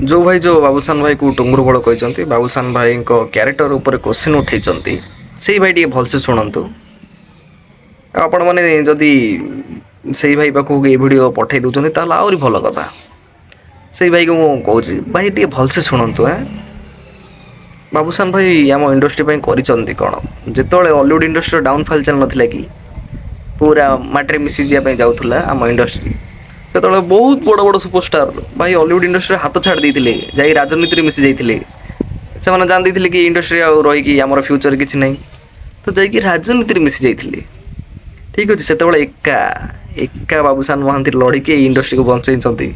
जो भाई जो बाबूसान भाई को टुंगुर बड़ कहते बाबूसान भाई क्यारेक्टर उपर क्वेश्चन उठे से भाई टे भलसे शुणु आपण मैंने जदि से भाई पाखक ये भिड पठे दूसरी आहरी भल कथा से भाई को मुझे भाई टे भलसे शुणु बाबूसान भाई आम इंडस्ट्री कौन जिते हॉलीवुड इंडस्ट्री डाउनफॉल चल नाला कि पूरा माटे मिसी जाए जाऊला आम इंडस्ट्री से बहुत बड़ बड़ सुपरस्टार भाई हॉलीवुड इंडस्ट्री हाथ छाड़ देते जा राजनीति मिसी जाते से जान थे कि इंडस्ट्री रही आम फ्यूचर किसी ना तो जा राजनीति मिसी जाते ठीक अच्छे से एका एका बाबूसान महांती लड़की इंडस्ट्री को बचई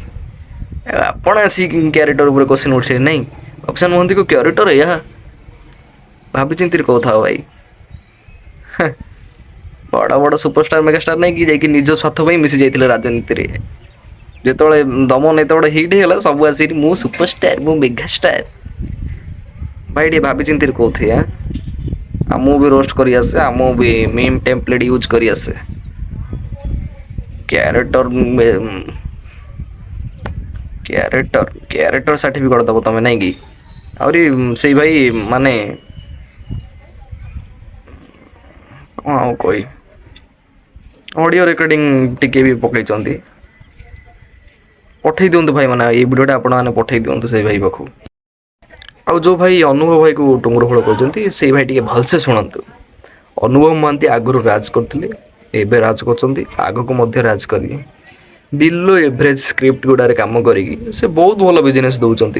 आपण आसी क्यारेक्टर उपर क्वेश्चन उठे नहीं बाबूसान महांती को क्यारेक्टर या भाभी चिंती कौथा भाई बड़ बड़ सुपरस्टार मेगास्टार नहीं कि जाकि निज स्वार्थ मिसी जाते राजनीति जो दमन एत बड़ा हिट है सब आस मु सुपरस्टार मु मेगास्टार भाई टे भाभी चिंती कौथे आमु भी रोस्ट कर आसे आमु भी मीम टेम्पलेट यूज कर आसे कैरेक्टर कैरेक्टर कैरेक्टर सर्टिफिकेट दब तुम नहीं कि आउरी से भाई माने कौन कही ऑडियो रिकॉर्डिंग टिके भी पकई पठे दिंतु भाई मैंने ये वीडियोटा आपण मैंने पठे दिंतु से भाई पाखु आ जो भाई अनुभव भाई को टुंगुर फल कहते से भाई टे भलसे शुणु अनुभव महांती आगुरी राज करते एवं राज कर आग को राज करेंगे बिलो एवरेज स्क्रिप्ट गुड़ार कम करी से बहुत भल बिजनेस दौरान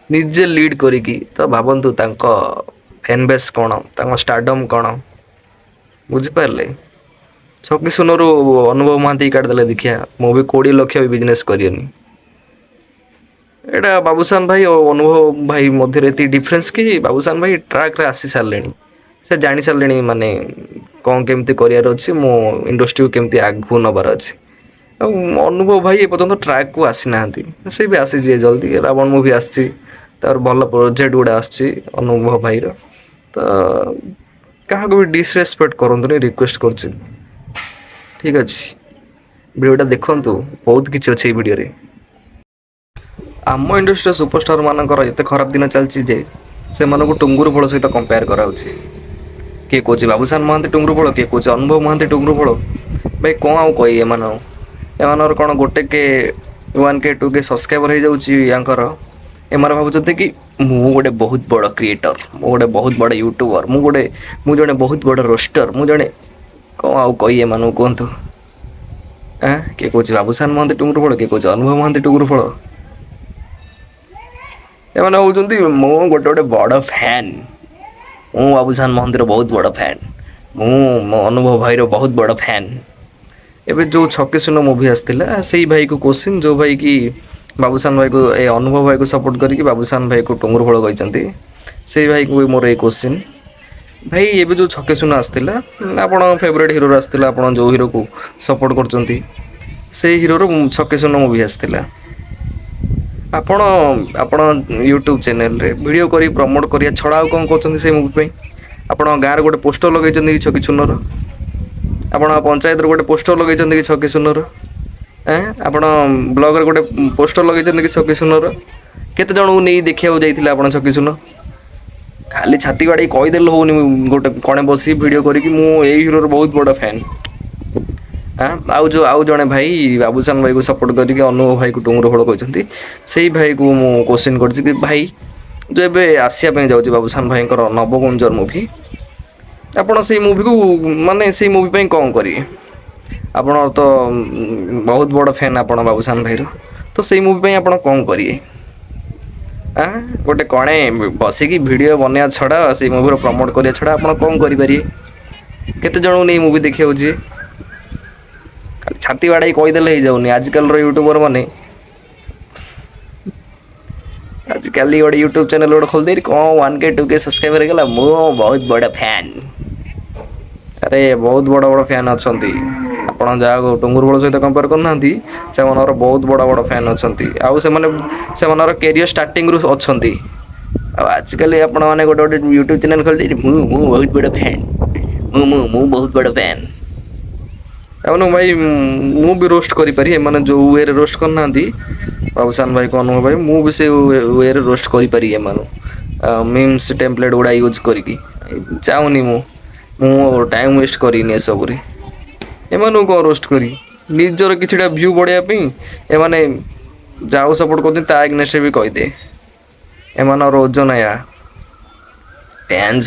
निजे लीड करी तो भावतु फैन बेस कौन स्टारडम कौन बुझिपारे छकी सुनर अनुभव महांती काटिदेले देखिया मु भी 20 लाख भी बिजनेस करनी एटा बाबूसान भाई और अनुभव भाई मध्य डिफरेंस कि बाबूसान भाई ट्रैक रे आसी सारे से जानी सारे माने कौन केमती करार अच्छी मो इंडस्ट्री को केमती आगू नबार अच्छी अनुभव भाई एपर्तंत ट्रैक को आसी ना से भी आसी जल्दी रावण मुवी आसी तार भल प्रोजेक्ट गुड़ा अनुभव भाई तो क्या भी डिसरेस्पेक्ट करंतु रिक्वेस्ट कर ठीक अच्छे वीडियोटा देखु बहुत किसी अच्छे वीडियो रे आम इंडस्ट्री सुपरस्टार मानकर एत खराब दिन चलती से मानक टुंगुर फल सहित कंपेयर कराऊँगी किए कौच बाबूसान महांती टुंगुर फल किए कौच अनुभव महांती टुंगुर फल भाई कौन आउ कही एम कौन गोटे के 1K 2K सब्सक्राइबर हो जाकर एम भावुं कि मु गोटे बहुत बड़ क्रिएटर मु गोटे बहुत बड़ यूट्यूबर मु जड़े बहुत बड़ रोस्टर मु जड़े कौन आउ कही एम कहतु किए कौच बाबूसान महांती टुंगुर फल किए कौच अनुभव महांती टुंगुर फल एम हूँ मु गोटे गोटे बड़ फैन मु बाबूसान महांती बहुत बड़ फैन मु अनुभव भाई बहुत बड़ फैन एवं जो छके सुन मुवी आसाला से भाई को क्वेश्चन जो भाई की बाबूसान भाई को ए अनुभव भाई को सपोर्ट करके बाबूसान भाई को टुंगुर फल कहते से भाई को मोर ये क्वेश्चन भाई ये जो छके सुन आसाला आपण फेवरेट हिरो आसाला आप जो हिरो को सपोर्ट कर से हिरोर छके सुन मुवी आसाला आपण आपण यूट्यूब चैनल रे वीडियो करी प्रमोट करिया छड़ा कौन कर से मुवी आपण गाँव गोटे पोस्टर लगे छकी सुनर आपण पंचायत गोटे पोस्टर लगे कि छकी सुनर आपण ब्लॉग रे गोटे पोस्टर लगे कि छकी सुनर केते जन को नहीं देखा जाइए आप छकी सुन खाली छाती बाड़ी कहीदेल होनी गोटे कणे बसी वीडियो करी मु हिरोर बहुत बड़ फैन आउ जड़े भाई बाबूसान भाई को सपोर्ट करके अनुभव भाई को टुंगुर फल कहते से भाई को मु क्वेश्चन कर भाई जो एवं आसापी जाऊँगी बाबूसान भाई नवगुंजर मुवी आपड़ से मुवी को माने से मुवी कौन करेंगे आप तो बहुत बड़ फैन आप बाबूसान भाई तो से मुवी आप कौन करेंगे गोटे कणे बसिकी वीडियो बनवा छड़ा से मुवी प्रमोट करिया छड़ा आप कौन करेंगे केते जन नहीं मुवी देखा छाती बाड़ाई कहीदेले हो जाऊनी आजकल यूट्यूबर माने आजकल गोटे यूट्यूब चैनल गोटे खोल दे कौन 1K 2K सब्सक्राइबर गला मु बहुत बड़ा फैन अरे बहुत बड़ बड़ फैन अच्छा आपड़ जहाँ टुंगुर फल सहित कंपेयर करना से बहुत बड़ बड़ फैन अच्छा आउ कैरियर स्टार्टिंग रू अच्छा आजकल आपण मैंने गोटे गोटे यूट्यूब चैनल खोल दे बहुत बड़ फैन मु बहुत बड़ फैन ଏମାନଙ୍କୁ ଭାଇ ମୁଁ ବି ରୋଷ୍ଟ କରିପାରି ଏମାନେ ଯେଉଁ ୱେରେ ରୋଷ୍ଟ କରିନାହାନ୍ତି ବାବୁସାନ ଭାଇ କୁ ଅନୁଭବ ଭାଇ ମୁଁ ବି ସେ ୱେରେ ରୋଷ୍ଟ କରିପାରି ଏମାନଙ୍କୁ ମିମ୍ସ ଟେମ୍ପଲେଟ୍ ଗୁଡ଼ା ୟୁଜ୍ କରିକି ଚାହୁଁନି ମୁଁ ଟାଇମ୍ ୱେଷ୍ଟ କରିନି ଏସବୁରେ ଏମାନଙ୍କୁ କ'ଣ ରୋଷ୍ଟ କରି ନିଜର କିଛିଟା ଭ୍ୟୁ ବଢ଼େଇବା ପାଇଁ ଏମାନେ ଯାହାକୁ ସପୋର୍ଟ କରୁଛନ୍ତି ତା ଏଗନେଷ୍ଟରେ ବି କହିଦେ ଏମାନଙ୍କର ଓଜନ ଏୟା ଫ୍ୟାନ୍ସ